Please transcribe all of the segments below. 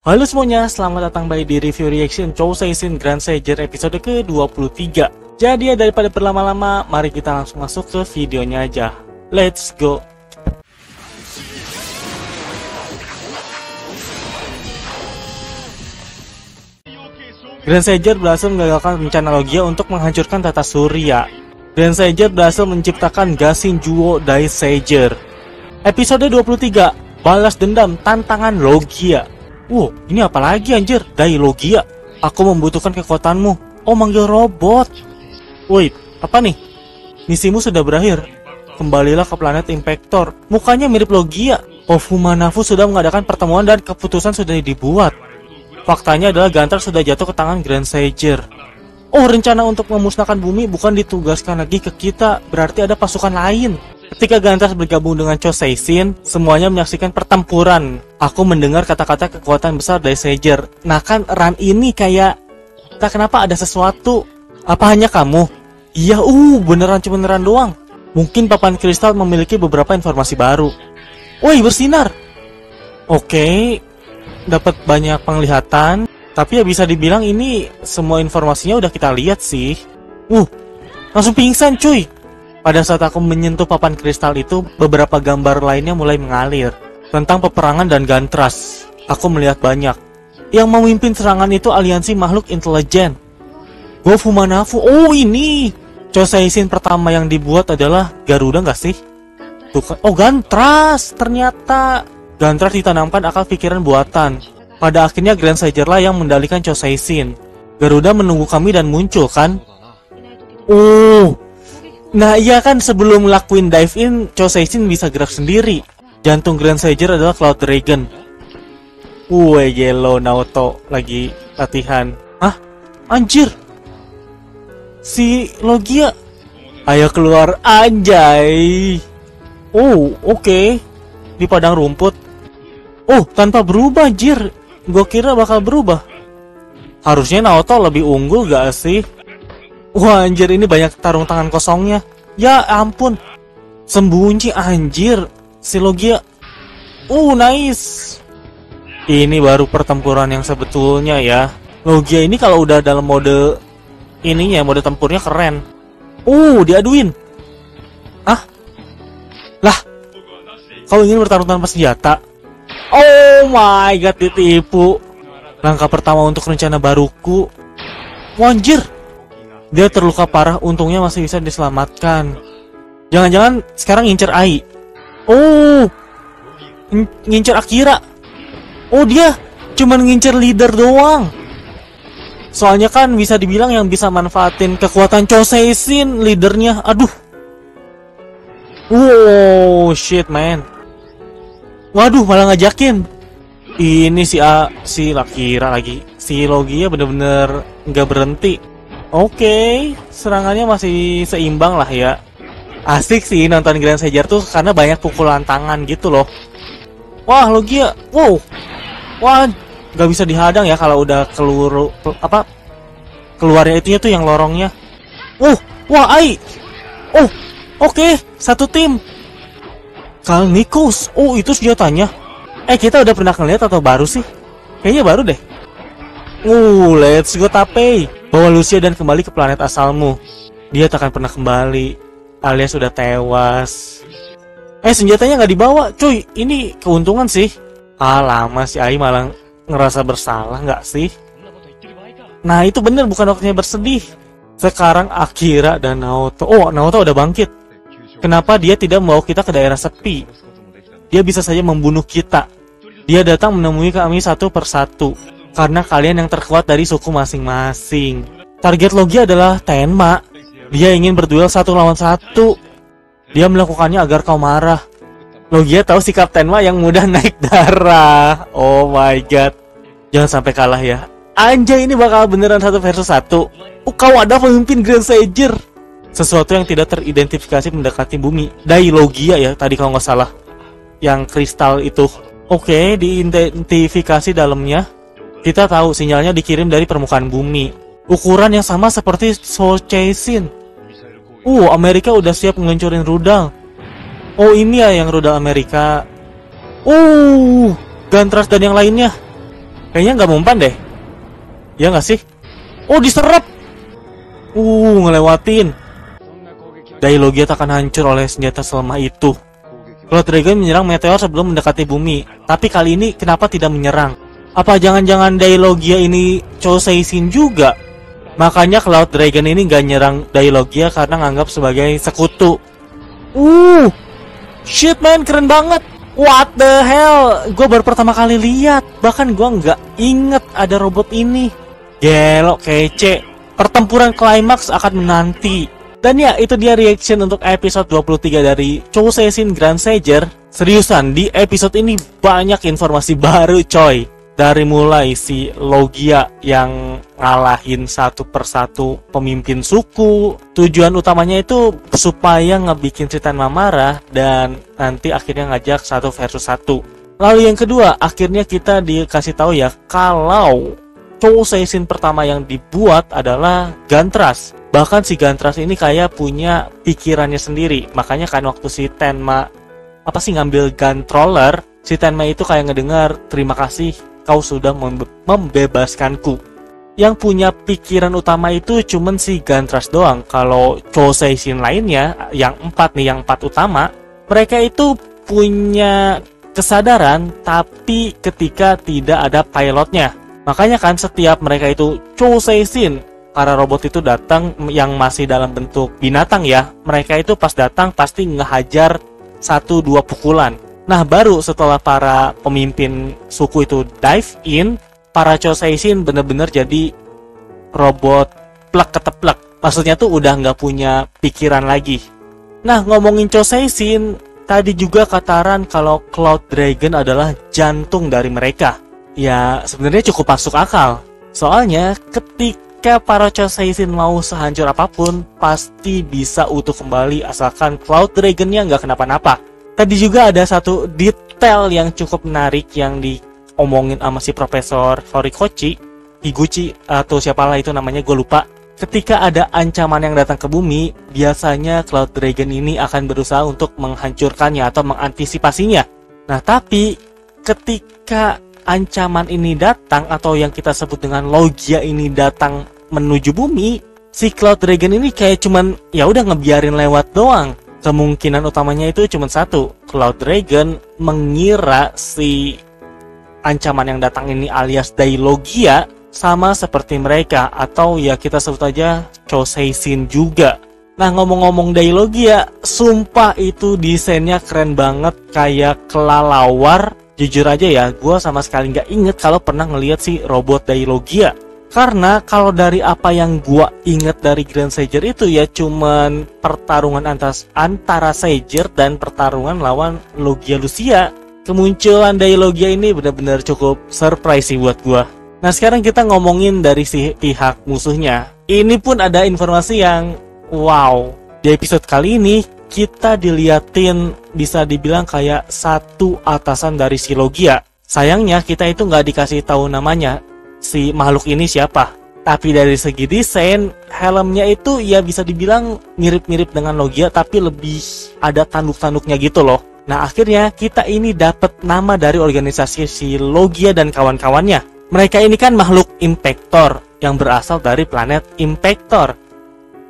Halo semuanya, selamat datang di review reaction Chouseisin Grand Sager episode ke-23. Jadi ya daripada berlama-lama, mari kita langsung masuk ke videonya aja. Let's go. Grand Sager berhasil menggagalkan rencana Logia untuk menghancurkan tata surya. Grand Sager berhasil menciptakan Gashin Juo Dai Sager. Episode 23, balas dendam tantangan Logia. Ini apa lagi anjir? Dai Logia. Aku membutuhkan kekuatanmu. Oh, manggil robot. Wait, apa nih? Misimu sudah berakhir. Kembalilah ke planet Impactor. Mukanya mirip Logia. Fumanafu sudah mengadakan pertemuan dan keputusan sudah dibuat. Faktanya adalah Gantar sudah jatuh ke tangan Grand Sager. Rencana untuk memusnahkan bumi bukan ditugaskan lagi ke kita. Berarti ada pasukan lain. Ketika Gantar bergabung dengan Chouseisin, semuanya menyaksikan pertempuran. Aku mendengar kata-kata kekuatan besar dari Sager. Nah kan run ini kayak, tak kenapa ada sesuatu. Apa hanya kamu? Iya, beneran doang. Mungkin papan kristal memiliki beberapa informasi baru. Woi, bersinar. Oke, dapat banyak penglihatan. Tapi ya bisa dibilang ini semua informasinya udah kita lihat sih. Langsung pingsan cuy. Pada saat aku menyentuh papan kristal itu, beberapa gambar lainnya mulai mengalir. Tentang peperangan dan Gantras. Aku melihat banyak. Yang memimpin serangan itu aliansi makhluk intelijen. Fumanafu. Ini Chouseisin pertama yang dibuat adalah Garuda nggak sih? Gantras. Ternyata Gantras ditanamkan akal pikiran buatan. Pada akhirnya Grand Sager lah yang mendalikan Chouseisin. Garuda menunggu kami dan muncul kan? Nah iya kan, sebelum ngelakuin dive in, Chouseisin bisa gerak sendiri. Jantung Grand Sager adalah Cloud Dragon. Yellow Naoto lagi latihan. Anjir, si Logia. Ayo keluar anjay. Oke. Di padang rumput. Tanpa berubah anjir. Gue kira bakal berubah. Harusnya Naoto lebih unggul gak sih? Anjir, ini banyak tarung tangan kosongnya. Ya ampun. Sembunyi anjir si Logia. Nice. Ini baru pertempuran yang sebetulnya ya. Logia ini kalau udah dalam mode ininya, mode tempurnya keren. Diaduin. Lah, kau ingin bertarung tanpa senjata? Oh my god, ditipu. Langkah pertama untuk rencana baruku. Anjir, dia terluka parah, untungnya masih bisa diselamatkan. Jangan-jangan sekarang ngincer Ai. Ngincer Akira. Dia cuman ngincer leader doang. Soalnya kan bisa dibilang yang bisa manfaatin kekuatan Chouseisin leadernya. Aduh. Shit man. Waduh, malah ngajakin. Ini si Akira lagi. Si Logia bener-bener nggak berhenti. Oke, serangannya masih seimbang lah ya. Asik sih nonton Grand Sager tuh karena banyak pukulan tangan gitu loh. Wah, Logia. Wah, nggak bisa dihadang ya kalau udah keluarnya itunya tuh yang lorongnya. Ai. Oke, satu tim. Kalnikos. Itu senjatanya. Kita udah pernah ngeliat atau baru sih? Kayaknya baru deh. Let's go Tapei. Bawa Lucia dan kembali ke planet asalmu. Dia tak akan pernah kembali, alias sudah tewas. Senjatanya nggak dibawa, cuy. Ini keuntungan sih. Lama si Ai malah ngerasa bersalah nggak sih? Nah itu bener, bukan waktunya bersedih. Sekarang Akira dan Naoto. Naoto udah bangkit. Kenapa dia tidak membawa kita ke daerah sepi? Dia bisa saja membunuh kita. Dia datang menemui kami satu persatu. Karena kalian yang terkuat dari suku masing-masing. Target Logia adalah Tenma. Dia ingin berduel 1 lawan 1. Dia melakukannya agar kau marah. Logia tahu sikap Tenma yang mudah naik darah. Oh my god. Jangan sampai kalah ya. Anjay, ini bakal beneran 1 versus 1. Kau ada pemimpin Grand Sager. Sesuatu yang tidak teridentifikasi mendekati bumi. Dai Logia ya tadi kalau nggak salah. Yang kristal itu. Oke, diidentifikasi dalamnya. Kita tahu sinyalnya dikirim dari permukaan bumi. Ukuran yang sama seperti Chouseisin. Amerika udah siap ngeluncurin rudal. Ini ya yang rudal Amerika. Gantras dan yang lainnya. Kayaknya nggak mempan deh. Ya nggak sih? Oh, diserap. Ngelewatin. Dailogia tak akan hancur oleh senjata selemah itu. Cloud Dragon menyerang meteor sebelum mendekati bumi. Tapi kali ini kenapa tidak menyerang? Apa jangan-jangan Dailogia ini Chouseisin juga? Makanya Cloud Dragon ini nggak nyerang Dailogia karena nganggap sebagai sekutu. Shit man, keren banget. What the hell? Gue baru pertama kali lihat. Bahkan gue nggak inget ada robot ini. Gelo, kece. Pertempuran klimaks akan menanti. Dan ya, itu dia reaction untuk episode 23 dari Chouseisin Grand Sager. Seriusan, di episode ini banyak informasi baru coy. Dari mulai si Logia yang ngalahin satu persatu pemimpin suku. Tujuan utamanya itu supaya ngebikin si Tenma marah dan nanti akhirnya ngajak 1 versus 1. Lalu yang kedua, akhirnya kita dikasih tahu ya kalau Chouseisin pertama yang dibuat adalah Gantras. Bahkan si Gantras ini kayak punya pikirannya sendiri. Makanya kan waktu si Tenma ngambil Guntroller, si Tenma itu kayak ngedengar, terima kasih kau sudah membebaskanku. Yang punya pikiran utama itu cuman si Gantras doang. Kalau Chouseisin lainnya, yang 4 utama, mereka itu punya kesadaran tapi ketika tidak ada pilotnya. Makanya kan setiap mereka itu Chouseisin, para robot itu datang yang masih dalam bentuk binatang ya. Mereka itu pas datang pasti ngehajar 1-2 pukulan. Nah, baru setelah para pemimpin suku itu dive in, para Chouseisin bener-bener jadi robot plek keteplek. Maksudnya tuh udah nggak punya pikiran lagi. Nah, ngomongin Chouseisin, tadi juga kataran kalau Cloud Dragon adalah jantung dari mereka. Ya, sebenarnya cukup masuk akal. Soalnya ketika para Chouseisin mau sehancur apapun, pasti bisa utuh kembali asalkan Cloud Dragon-nya nggak kenapa-napa. Tadi juga ada satu detail yang cukup menarik yang diomongin sama si Profesor Higuchi atau siapalah itu namanya, gue lupa. Ketika ada ancaman yang datang ke bumi, biasanya Cloud Dragon ini akan berusaha untuk menghancurkannya atau mengantisipasinya. Nah, tapi ketika ancaman ini datang atau yang kita sebut dengan Logia ini datang menuju bumi, si Cloud Dragon ini kayak cuman ya udah ngebiarin lewat doang. Kemungkinan utamanya itu cuma satu, Cloud Dragon mengira si ancaman yang datang ini alias Dailogia sama seperti mereka, atau ya kita sebut aja Chouseisin juga. Nah, ngomong-ngomong Dailogia, sumpah itu desainnya keren banget, kayak kelalawar. Jujur aja ya, gue sama sekali nggak inget kalau pernah ngeliat si robot Dailogia. Karena kalau dari apa yang gua inget dari Grand Sager itu ya cuman pertarungan antara Sager dan pertarungan lawan Logia Lucia. Kemunculan Dailogia ini benar-benar cukup surprise sih buat gua. Nah, sekarang kita ngomongin dari si pihak musuhnya. Ini pun ada informasi yang wow. Di episode kali ini kita diliatin bisa dibilang kayak satu atasan dari si Logia. Sayangnya kita itu nggak dikasih tahu namanya. Si makhluk ini siapa? Tapi dari segi desain, helmnya itu ya bisa dibilang mirip-mirip dengan Logia, tapi lebih ada tanduk-tanduknya gitu loh. Nah, akhirnya kita ini dapat nama dari organisasi si Logia dan kawan-kawannya. Mereka ini kan makhluk Impactor yang berasal dari planet Impactor.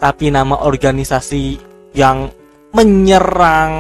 Tapi nama organisasi yang menyerang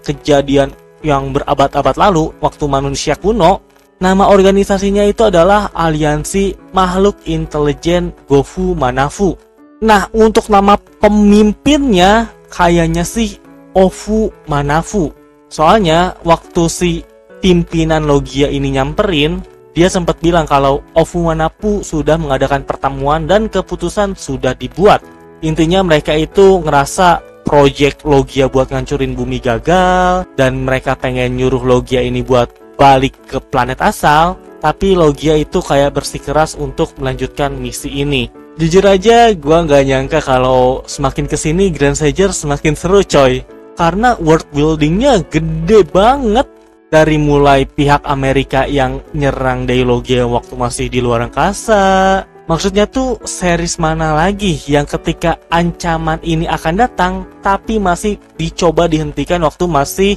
kejadian yang berabad-abad lalu waktu manusia kuno, nama organisasinya itu adalah Aliansi Makhluk Intelijen Gofu Manafu. Nah, untuk nama pemimpinnya kayaknya sih Ofu Manafu. Soalnya waktu si pimpinan Logia ini nyamperin, dia sempat bilang kalau Ofu Manafu sudah mengadakan pertemuan dan keputusan sudah dibuat. Intinya mereka itu ngerasa project Logia buat ngancurin bumi gagal, dan mereka pengen nyuruh Logia ini buat balik ke planet asal, tapi Logia itu kayak bersikeras untuk melanjutkan misi ini. Jujur aja, gua nggak nyangka kalau semakin kesini Grand Sager semakin seru coy. Karena world buildingnya gede banget. Dari mulai pihak Amerika yang nyerang Dailogia waktu masih di luar angkasa. Maksudnya tuh series mana lagi yang ketika ancaman ini akan datang, tapi masih dicoba dihentikan waktu masih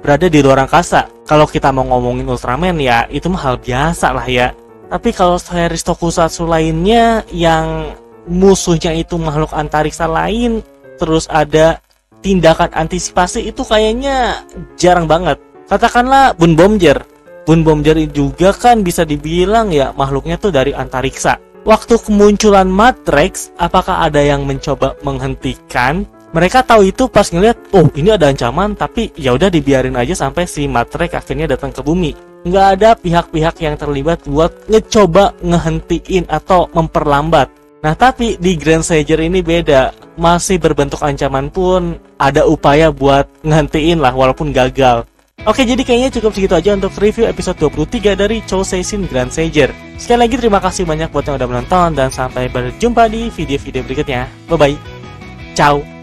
berada di luar angkasa. Kalau kita mau ngomongin Ultraman ya itu mah hal biasa lah ya. Tapi kalau series tokusatsu lainnya yang musuhnya itu makhluk antariksa lain, terus ada tindakan antisipasi, itu kayaknya jarang banget. Katakanlah Bun Bomber. Bun Bomber juga kan bisa dibilang ya makhluknya tuh dari antariksa. Waktu kemunculan Matrix, apakah ada yang mencoba menghentikan? Mereka tahu itu pas ngeliat, oh ini ada ancaman, tapi ya udah dibiarin aja sampai si Matrix akhirnya datang ke bumi. Nggak ada pihak-pihak yang terlibat buat ngecoba ngehentiin atau memperlambat. Nah tapi di Grand Sager ini beda, masih berbentuk ancaman pun ada upaya buat ngehentiin lah walaupun gagal. Oke, jadi kayaknya cukup segitu aja untuk review episode 23 dari Chouseisin Grand Sager. Sekali lagi terima kasih banyak buat yang udah menonton dan sampai berjumpa di video-video berikutnya. Bye bye. Ciao.